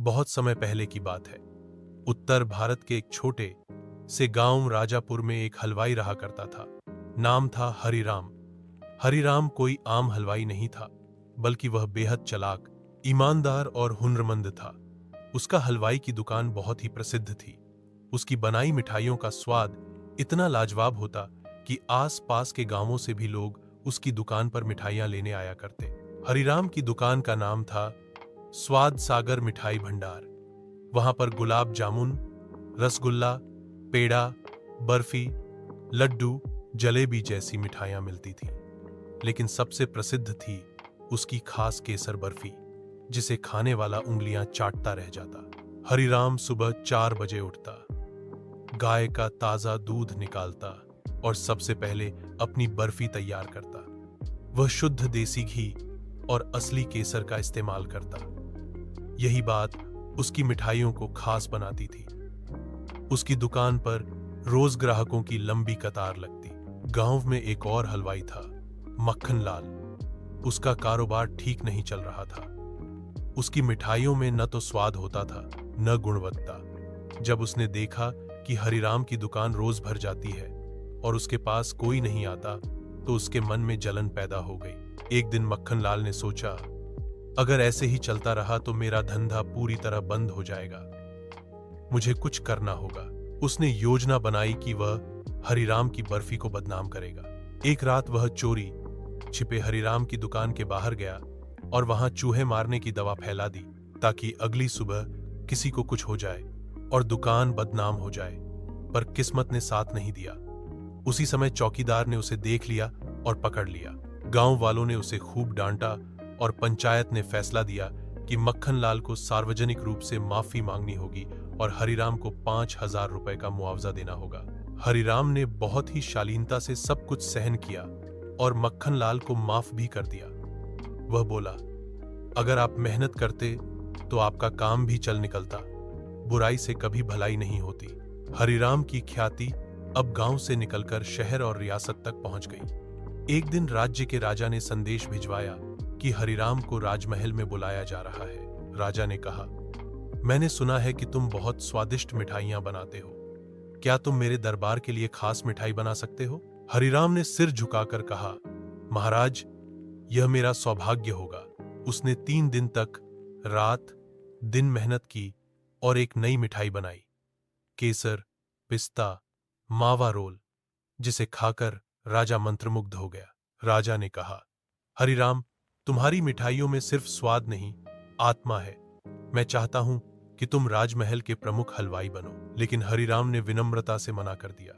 बहुत समय पहले की बात है। उत्तर भारत के एक छोटे से गांव राजापुर में एक हलवाई रहा करता था। नाम था हरिराम। हरिराम कोई आम हलवाई नहीं था, बल्कि वह बेहद चालाक, ईमानदार और हुनरमंद था। उसका हलवाई की दुकान बहुत ही प्रसिद्ध थी। उसकी बनाई मिठाइयों का स्वाद इतना लाजवाब होता कि आस-पास के गांवों से भी लोग उसकी दुकान पर मिठाइयां लेने आया करते। हरिराम की दुकान का नाम था स्वाद सागर मिठाई भंडार। वहां पर गुलाब जामुन, रसगुल्ला, पेड़ा, बर्फी, लड्डू, जलेबी जैसी मिठाइयां मिलती थी। लेकिन सबसे प्रसिद्ध थी उसकी खास केसर बर्फी, जिसे खाने वाला उंगलियां चाटता रह जाता। हरिराम सुबह 4 बजे उठता, गाय का ताजा दूध निकालता और सबसे पहले अपनी बर्फी तैयार करता। वह शुद्ध देसी घी और असली केसर का इस्तेमाल करता। यही बात उसकी मिठाइयों को खास बनाती थी। उसकी दुकान पर रोज ग्राहकों की लंबी कतार लगती। गांव में एक और हलवाई था, मक्खन लाल। उसका कारोबार ठीक नहीं चल रहा था। उसकी मिठाइयों में न तो स्वाद होता था, न गुणवत्ता। जब उसने देखा कि हरिराम की दुकान रोज भर जाती है और उसके पास कोई नहीं आता, तो उसके मन में जलन पैदा हो गई। एक दिन मक्खन लाल ने सोचा, अगर ऐसे ही चलता रहा तो मेरा धंधा पूरी तरह बंद हो जाएगा। मुझे कुछ करना होगा। उसने योजना बनाई कि वह हरिराम की बर्फी को बदनाम करेगा। एक रात वह चोरी छिपे हरिराम की दुकान के बाहर गया और वहां चूहे मारने की दवा फैला दी, ताकि अगली सुबह किसी को कुछ हो जाए और दुकान बदनाम हो जाए। पर किस्मत ने साथ नहीं दिया। उसी समय चौकीदार ने उसे देख लिया और पकड़ लिया। गांव वालों ने उसे खूब डांटा और पंचायत ने फैसला दिया कि मक्खन लाल को सार्वजनिक रूप से माफी मांगनी होगी और हरिराम को 5,000 रुपए का मुआवजा देना होगा। हरिराम ने बहुत ही शालीनता से सब कुछ सहन किया और मक्खन लाल को माफ भी कर दिया। वह बोला, अगर आप मेहनत करते तो आपका काम भी चल निकलता। बुराई से कभी भलाई नहीं होती। हरिराम की ख्याति अब गांव से निकलकर शहर और रियासत तक पहुंच गई। एक दिन राज्य के राजा ने संदेश भिजवाया कि हरिराम को राजमहल में बुलाया जा रहा है। राजा ने कहा, मैंने सुना है कि तुम बहुत स्वादिष्ट मिठाइयां बनाते हो। क्या तुम मेरे दरबार के लिए खास मिठाई बना सकते हो? हरिराम ने सिर झुकाकर कहा, महाराज, यह मेरा सौभाग्य होगा। उसने 3 दिन तक रात दिन मेहनत की और एक नई मिठाई बनाई, केसर पिस्ता मावा रोल, जिसे खाकर राजा मंत्रमुग्ध हो गया। राजा ने कहा, हरिराम, तुम्हारी मिठाइयों में सिर्फ स्वाद नहीं, आत्मा है। मैं चाहता हूं कि तुम राजमहल के प्रमुख हलवाई बनो। लेकिन हरिराम ने विनम्रता से मना कर दिया।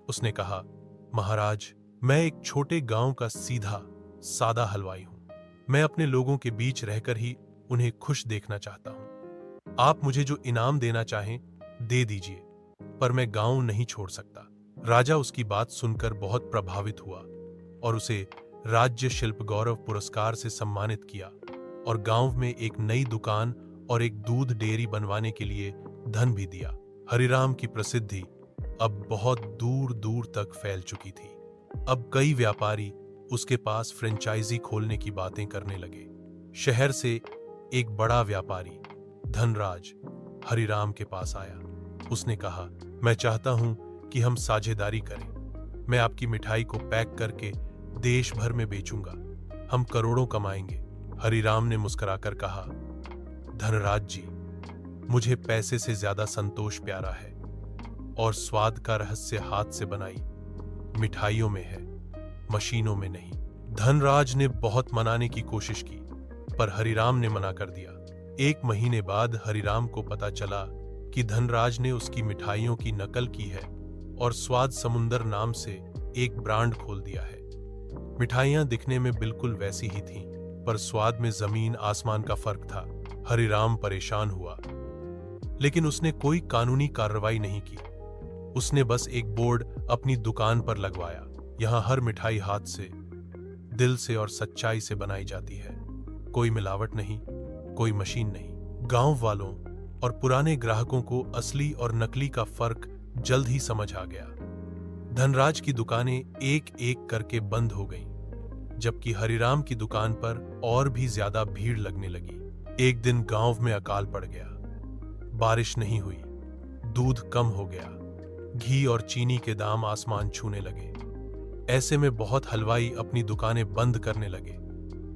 उसने कहा, महाराज, मैं एक छोटे गांव का सीधा सादा हलवाई हूं। मैं अपने लोगों के बीच रहकर ही उन्हें खुश देखना चाहता हूं। आप मुझे जो इनाम देना चाहें दे दीजिए, पर मैं गांव नहीं छोड़ सकता। राजा उसकी बात सुनकर बहुत प्रभावित हुआ और उसे राज्य शिल्प गौरव पुरस्कार से सम्मानित किया और गांव में एक नई दुकान और एक दूध डेयरी बनवाने के लिए धन भी दिया। हरिराम की प्रसिद्धि अब बहुत दूर दूर तक फैल चुकी थी। अब कई व्यापारी उसके पास फ्रेंचाइजी खोलने की बातें करने लगे। शहर से एक बड़ा व्यापारी धनराज हरिराम के पास आया। उसने कहा, मैं चाहता हूं कि हम साझेदारी करें। मैं आपकी मिठाई को पैक करके देश भर में बेचूंगा। हम करोड़ों कमाएंगे। हरिराम ने मुस्कुराकर कहा, धनराज जी, मुझे पैसे से ज्यादा संतोष प्यारा है और स्वाद का रहस्य हाथ से बनाई मिठाइयों में है, मशीनों में नहीं। धनराज ने बहुत मनाने की कोशिश की, पर हरिराम ने मना कर दिया। 1 महीने बाद हरिराम को पता चला कि धनराज ने उसकी मिठाइयों की नकल की है और स्वाद समुंदर नाम से एक ब्रांड खोल दिया है। मिठाइयां दिखने में बिल्कुल वैसी ही थीं, पर स्वाद में जमीन आसमान का फर्क था। हरिराम परेशान हुआ, लेकिन उसने कोई कानूनी कार्रवाई नहीं की। उसने बस एक बोर्ड अपनी दुकान पर लगवाया, यहां हर मिठाई हाथ से, दिल से और सच्चाई से बनाई जाती है। कोई मिलावट नहीं, कोई मशीन नहीं। गांव वालों और पुराने ग्राहकों को असली और नकली का फर्क जल्द ही समझ आ गया। धनराज की दुकानें एक एक करके बंद हो गईं, जबकि हरिराम की दुकान पर और भी ज्यादा भीड़ लगने लगी। एक दिन गांव में अकाल पड़ गया। बारिश नहीं हुई, दूध कम हो गया, घी और चीनी के दाम आसमान छूने लगे। ऐसे में बहुत हलवाई अपनी दुकानें बंद करने लगे,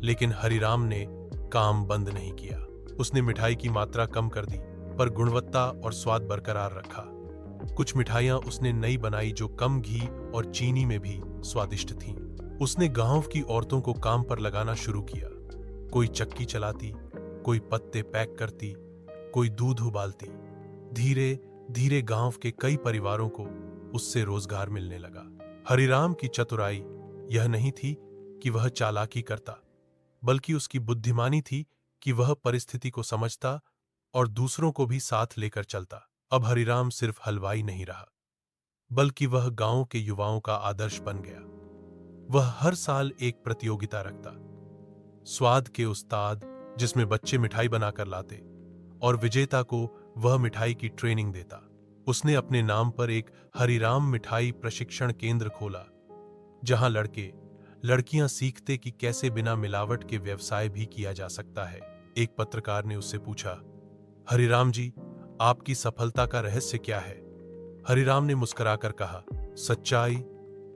लेकिन हरिराम ने काम बंद नहीं किया। उसने मिठाई की मात्रा कम कर दी, पर गुणवत्ता और स्वाद बरकरार रखा। कुछ मिठाइयां उसने नई बनाई जो कम घी और चीनी में भी स्वादिष्ट थीं। उसने गांव की औरतों को काम पर लगाना शुरू किया। कोई चक्की चलाती, कोई पत्ते पैक करती, कोई दूध उबालती। धीरे धीरे गांव के कई परिवारों को उससे रोजगार मिलने लगा। हरिराम की चतुराई यह नहीं थी कि वह चालाकी करता, बल्कि उसकी बुद्धिमानी थी कि वह परिस्थिति को समझता और दूसरों को भी साथ लेकर चलता। अब हरिराम सिर्फ हलवाई नहीं रहा, बल्कि वह गांव के युवाओं का आदर्श बन गया। वह हर साल एक प्रतियोगिता रखता, स्वाद के उस्ताद, जिसमें बच्चे मिठाई बनाकर लाते, और विजेता को वह मिठाई की ट्रेनिंग देता। उसने अपने नाम पर एक हरिराम मिठाई प्रशिक्षण केंद्र खोला, जहां लड़के लड़कियां सीखते कि कैसे बिना मिलावट के व्यवसाय भी किया जा सकता है। एक पत्रकार ने उससे पूछा, हरिराम जी, आपकी सफलता का रहस्य क्या है? हरिराम ने मुस्कुराकर कहा, सच्चाई,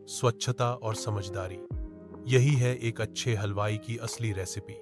स्वच्छता और समझदारी। यही है एक अच्छे हलवाई की असली रेसिपी।